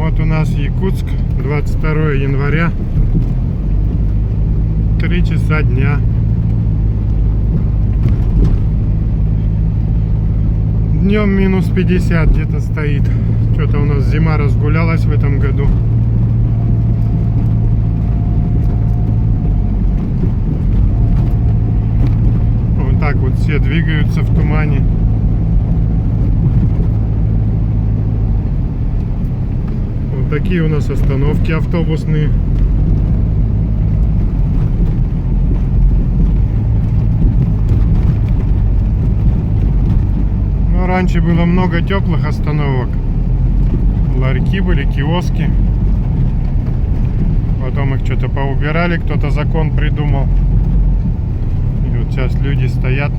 Вот у нас Якутск, 22 января, 3 часа дня. Днем минус 50 где-то стоит. Что-то у нас зима разгулялась в этом году. Вот так вот все двигаются в тумане. Вот такие у нас остановки автобусные. Но раньше было много теплых остановок. Ларьки были, киоски. Потом их что-то поубирали, кто-то закон придумал. И вот сейчас люди стоят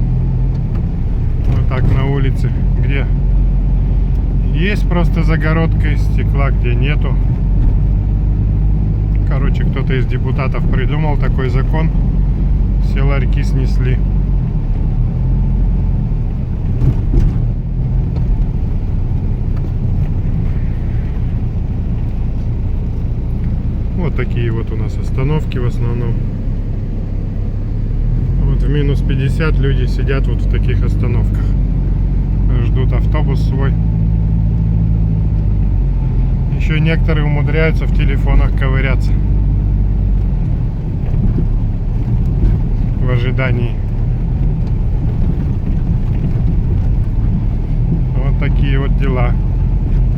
вот так на улице, где есть просто загородка из стекла, где нету. Короче, кто-то из депутатов придумал такой закон. Все ларьки снесли. Вот такие вот у нас остановки в основном. Вот в минус 50 люди сидят вот в таких остановках. Ждут автобус свой. Еще некоторые умудряются в телефонах ковыряться в ожидании. Вот такие вот дела.